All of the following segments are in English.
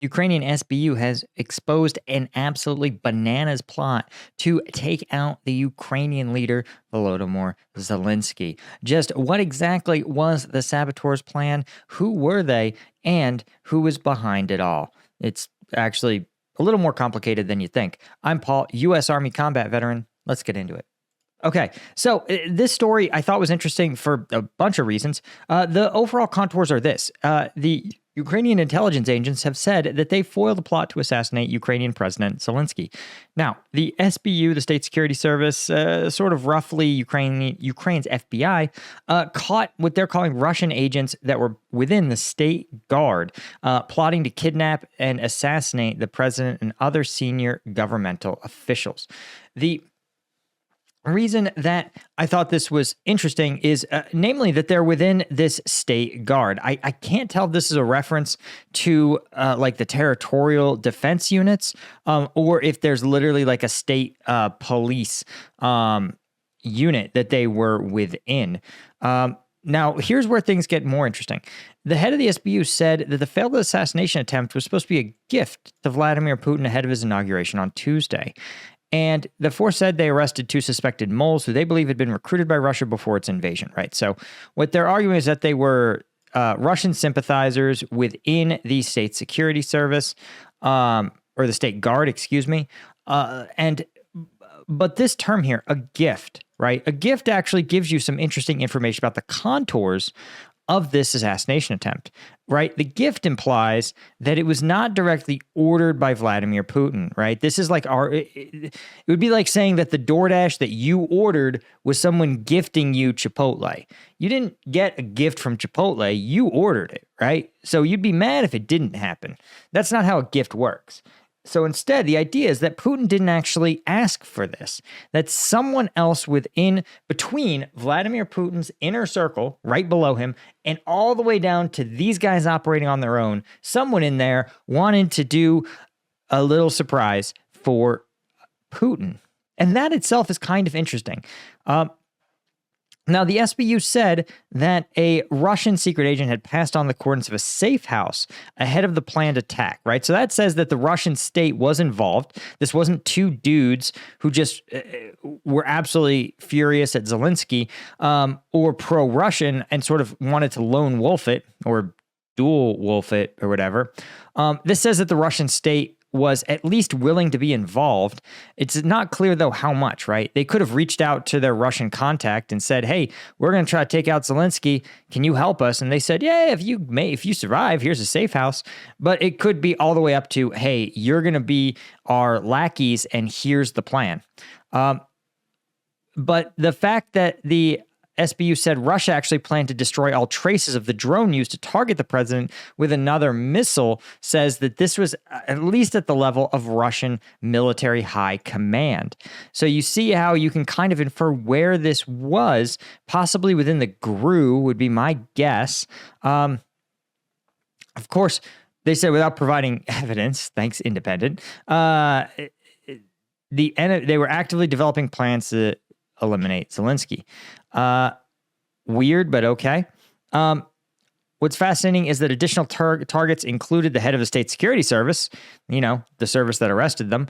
Ukrainian SBU has exposed an absolutely bananas plot to take out the Ukrainian leader, Volodymyr Zelensky. Just what exactly was the saboteurs' plan? Who were they? And who was behind it all? It's actually a little more complicated than you think. I'm Paul, U.S. Army combat veteran. Let's get into it. Okay, so this story I thought was interesting for a bunch of reasons. The overall contours are this. The Ukrainian intelligence agents have said that they foiled a plot to assassinate Ukrainian President Zelensky. Now, the SBU, the State Security Service, sort of roughly Ukraine's FBI, caught what they're calling Russian agents that were within the state guard, plotting to kidnap and assassinate the president and other senior governmental officials. The reason that I thought this was interesting is namely that they're within this state guard. I can't tell if this is a reference to like the territorial defense units or if there's literally like a state police unit that they were within. Now, here's where things get more interesting. The head of the SBU said that the failed assassination attempt was supposed to be a gift to Vladimir Putin ahead of his inauguration on Tuesday. And the force said they arrested 2 suspected moles who they believe had been recruited by Russia before its invasion, right? So what they're arguing is that they were Russian sympathizers within the state security service, or the state guard, excuse me. But this term here, a gift, right? A gift actually gives you some interesting information about the contours of this assassination attempt, right? The gift implies that it was not directly ordered by Vladimir Putin, right? This is like it would be like saying that the DoorDash that you ordered was someone gifting you Chipotle. You didn't get a gift from Chipotle, you ordered it, right? So you'd be mad if it didn't happen. That's not how a gift works. So instead, the idea is that Putin didn't actually ask for this, that someone else between Vladimir Putin's inner circle, right below him, and all the way down to these guys operating on their own, someone in there wanted to do a little surprise for Putin. And that itself is kind of interesting. Now, the SBU said that a Russian secret agent had passed on the coordinates of a safe house ahead of the planned attack, right? So that says that the Russian state was involved. This wasn't 2 dudes who just were absolutely furious at Zelensky or pro-Russian and sort of wanted to lone wolf it or dual wolf it or whatever. This says that the Russian state was at least willing to be involved. It's not clear, though, how much, right? They could have reached out to their Russian contact and said, hey, we're going to try to take out Zelensky. Can you help us? And they said, yeah, if you survive, here's a safe house. But it could be all the way up to, hey, you're going to be our lackeys, and here's the plan. But the fact that the SBU said Russia actually planned to destroy all traces of the drone used to target the president with another missile says that this was at least at the level of Russian military high command. So you see how you can kind of infer where this was, possibly within the GRU would be my guess. Of course, they said without providing evidence, thanks Independent, they were actively developing plans to eliminate Zelensky. Weird, but okay. What's fascinating is that additional targets included the head of the State Security Service, the service that arrested them,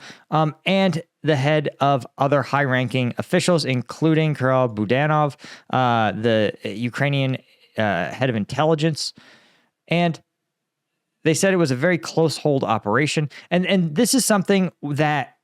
and the head of other high-ranking officials, including Kirill Budanov, the Ukrainian head of intelligence. And they said it was a very close hold operation. And this is something that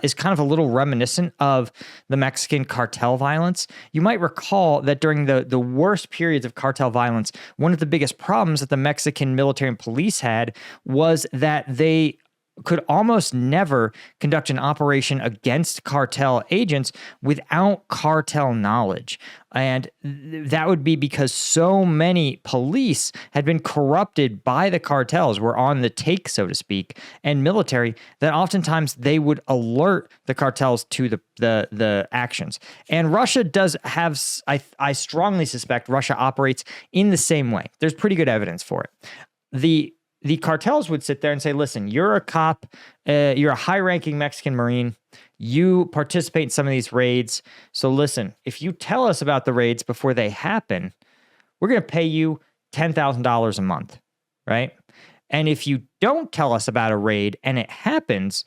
is kind of a little reminiscent of the Mexican cartel violence. You might recall that during the worst periods of cartel violence, one of the biggest problems that the Mexican military and police had was that they could almost never conduct an operation against cartel agents without cartel knowledge. And that would be because so many police had been corrupted by the cartels, were on the take, so to speak, and military, that oftentimes they would alert the cartels to the actions. And Russia does have, I strongly suspect Russia operates in the same way. There's pretty good evidence for it. The cartels would sit there and say, listen, you're a cop, you're a high-ranking Mexican Marine, you participate in some of these raids, so listen, if you tell us about the raids before they happen, we're going to pay you $10,000 a month, right? And if you don't tell us about a raid and it happens,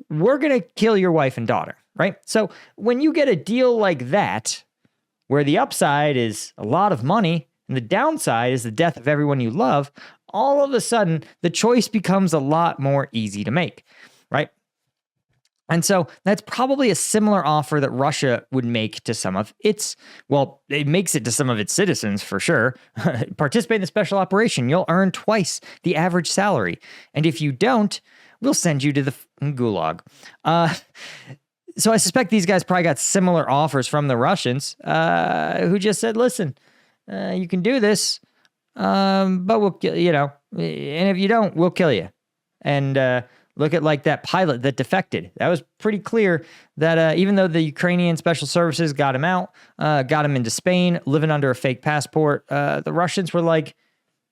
we're going to kill your wife and daughter, right? So when you get a deal like that, where the upside is a lot of money and the downside is the death of everyone you love, all of a sudden the choice becomes a lot more easy to make, right? And so that's probably a similar offer that Russia would make to some of its, well, it makes it to some of its citizens for sure. Participate in the special operation. You'll earn twice the average salary. And if you don't, we'll send you to the gulag. So I suspect these guys probably got similar offers from the Russians who just said, listen, you can do this, but we'll kill, and if you don't, we'll kill you. And look at like that pilot that defected. That was pretty clear that even though the Ukrainian special services got him out, got him into Spain, living under a fake passport, the Russians were like,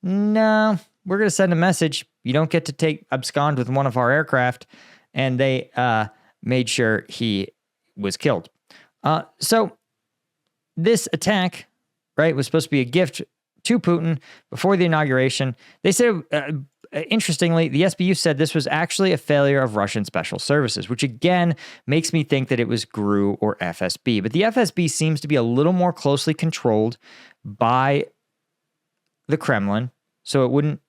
no, we're going to send a message. You don't get to abscond with one of our aircraft. And they made sure he was killed. So this attack, right, was supposed to be a gift to Putin before the inauguration. They said, interestingly, the SBU said this was actually a failure of Russian special services, which again makes me think that it was GRU or FSB. But the FSB seems to be a little more closely controlled by the Kremlin, so it wouldn't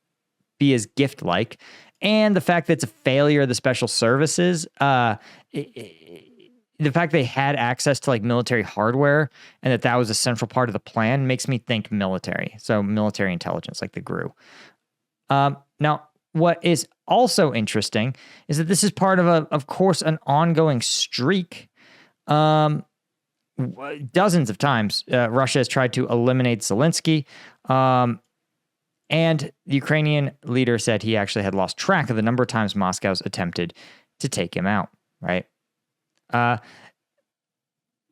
be as gift-like. And the fact that it's a failure of the special services, the fact they had access to like military hardware and that was a central part of the plan makes me think military. So military intelligence, like the GRU. Now, what is also interesting is that this is part of course, an ongoing streak. Dozens of times, Russia has tried to eliminate Zelensky. And the Ukrainian leader said he actually had lost track of the number of times Moscow's attempted to take him out, right?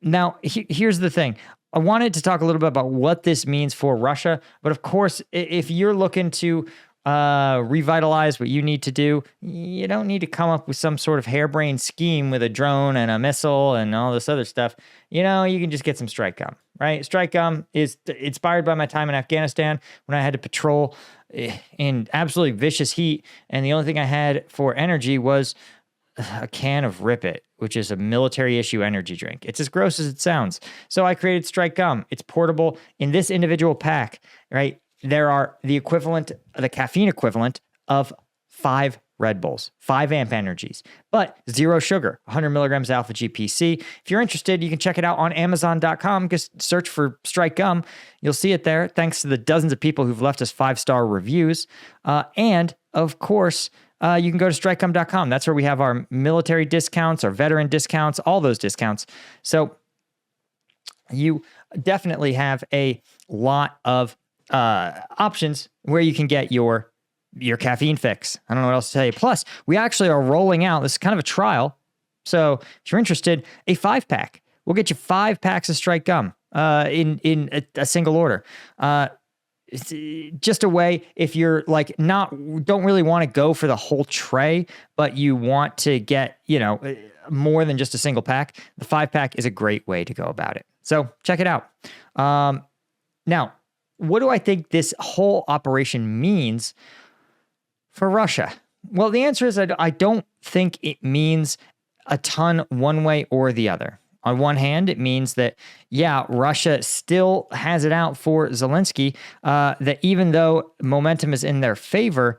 Now, here's the thing. I wanted to talk a little bit about what this means for Russia. But of course, if you're looking to revitalize what you need to do, you don't need to come up with some sort of harebrained scheme with a drone and a missile and all this other stuff. You can just get some strike gum, right? Strike gum is inspired by my time in Afghanistan when I had to patrol in absolutely vicious heat. And the only thing I had for energy was a can of Rip It, which is a military issue energy drink. It's as gross as it sounds. So I created strike gum. It's portable in this individual pack, right? There are the caffeine equivalent of 5 Red Bulls, 5 amp energies, but 0 sugar, 100 milligrams alpha GPC. If you're interested, you can check it out on Amazon.com. Just search for Strike Gum. You'll see it there, thanks to the dozens of people who've left us 5-star reviews. And of course, you can go to strikegum.com. That's where we have our military discounts, our veteran discounts, all those discounts. So you definitely have a lot of options where you can get your caffeine fix. I don't know what else to tell you. Plus, we actually are rolling out, this is kind of a trial. So if you're interested, a 5-pack. We'll get you 5 packs of Strike Gum in a single order. It's just a way, if you're like don't really want to go for the whole tray, but you want to get, more than just a single pack, the 5-pack is a great way to go about it. So check it out. Now, what do I think this whole operation means for Russia? Well, the answer is I don't think it means a ton one way or the other. On one hand, it means that, Russia still has it out for Zelensky, that even though momentum is in their favor,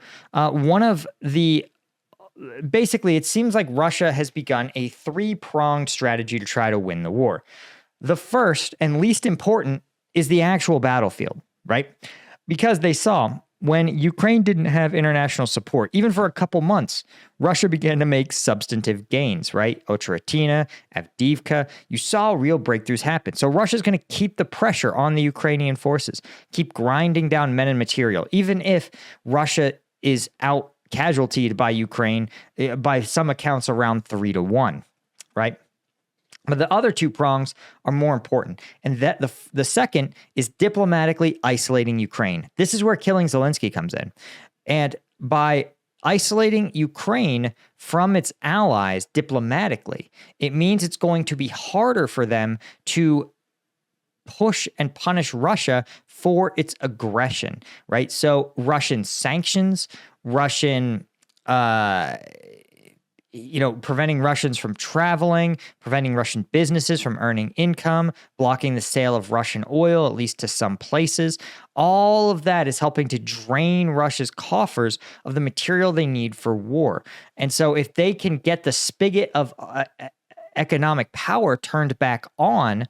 basically, it seems like Russia has begun a 3-pronged strategy to try to win the war. The first and least important is the actual battlefield, right? Because they saw when Ukraine didn't have international support, even for a couple months, Russia began to make substantive gains, right? Otratina, Avdiivka, you saw real breakthroughs happen. So Russia's going to keep the pressure on the Ukrainian forces, keep grinding down men and material, even if Russia is out casualtied by Ukraine, by some accounts around 3-1, right? But the other 2 prongs are more important. And that the second is diplomatically isolating Ukraine. This is where killing Zelensky comes in. And by isolating Ukraine from its allies diplomatically, it means it's going to be harder for them to push and punish Russia for its aggression, right? So Russian sanctions, Russian, preventing Russians from traveling, preventing Russian businesses from earning income, blocking the sale of Russian oil, at least to some places. All of that is helping to drain Russia's coffers of the material they need for war. And so if they can get the spigot of economic power turned back on,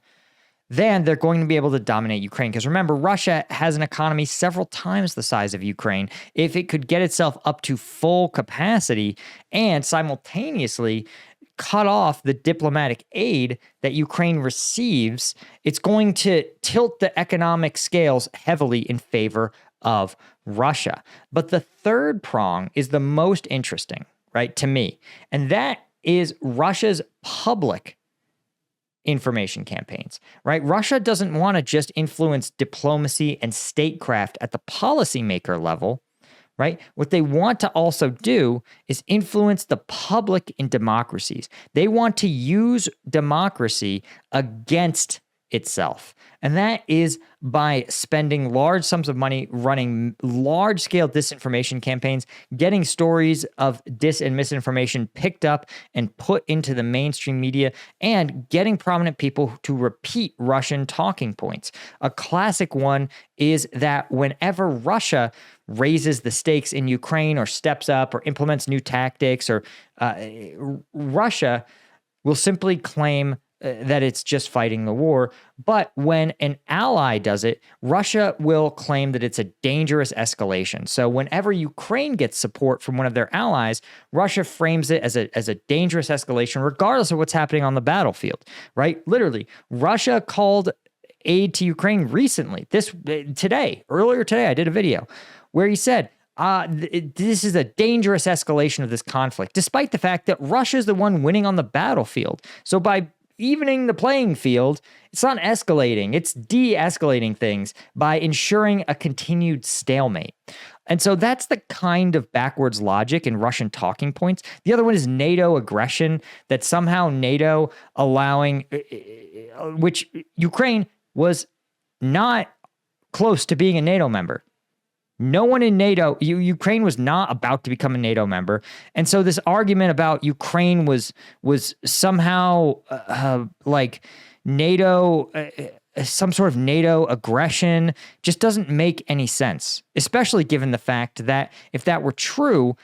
then they're going to be able to dominate Ukraine. Because remember, Russia has an economy several times the size of Ukraine. If it could get itself up to full capacity and simultaneously cut off the diplomatic aid that Ukraine receives, it's going to tilt the economic scales heavily in favor of Russia. But the third prong is the most interesting, right, to me, and that is Russia's public information campaigns, right? Russia doesn't want to just influence diplomacy and statecraft at the policymaker level, right? What they want to also do is influence the public in democracies. They want to use democracy against itself. And that is by spending large sums of money running large-scale disinformation campaigns, getting stories of dis and misinformation picked up and put into the mainstream media, and getting prominent people to repeat Russian talking points. A classic one is that whenever Russia raises the stakes in Ukraine or steps up or implements new tactics, or Russia will simply claim that it's just fighting the war. But when an ally does it, Russia will claim that it's a dangerous escalation. So whenever Ukraine gets support from one of their allies, Russia frames it as a dangerous escalation, regardless of what's happening on the battlefield, right? Literally, Russia called aid to Ukraine recently. Earlier today, I did a video where he said, this is a dangerous escalation of this conflict, despite the fact that Russia is the one winning on the battlefield. So by evening the playing field, it's not escalating, it's de-escalating things by ensuring a continued stalemate. And so that's the kind of backwards logic in Russian talking points. The other one is NATO aggression, that somehow NATO allowing, which Ukraine was not close to being a NATO member. No one in NATO, Ukraine was not about to become a NATO member. And so this argument about Ukraine was somehow like NATO, some sort of NATO aggression, just doesn't make any sense, especially given the fact that if that were true,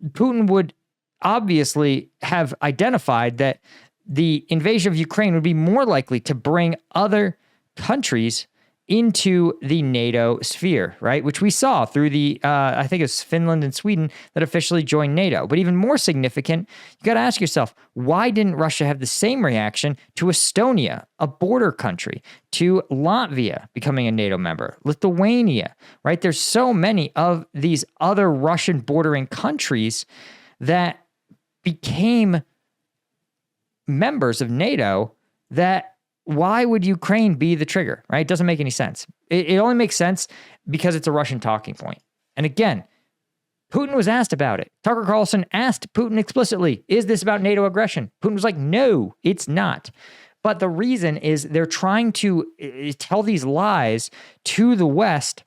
Putin would obviously have identified that the invasion of Ukraine would be more likely to bring other countries into the NATO sphere, right? Which we saw through the, I think it's Finland and Sweden that officially joined NATO. But even more significant, you got to ask yourself, why didn't Russia have the same reaction to Estonia, a border country, to Latvia becoming a NATO member, Lithuania, right? There's so many of these other Russian bordering countries that became members of NATO. That why would Ukraine be the trigger, right? It doesn't make any sense. It only makes sense because it's a Russian talking point. And again, Putin was asked about it. Tucker Carlson asked Putin explicitly, is this about NATO aggression? Putin was like, no, it's not. But the reason is they're trying to tell these lies to the West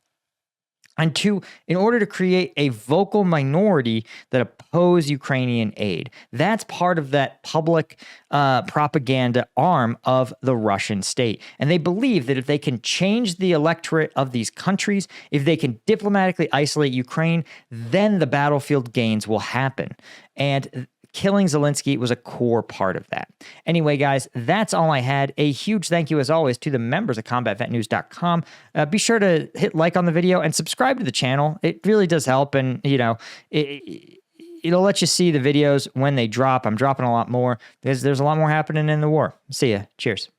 and in order to create a vocal minority that oppose Ukrainian aid. That's part of that public propaganda arm of the Russian state. And they believe that if they can change the electorate of these countries, if they can diplomatically isolate Ukraine, then the battlefield gains will happen. And killing Zelensky was a core part of that. Anyway, guys, that's all I had. A huge thank you, as always, to the members of combatvetnews.com. Be sure to hit like on the video and subscribe to the channel. It really does help, and, it'll let you see the videos when they drop. I'm dropping a lot more because there's a lot more happening in the war. See ya. Cheers.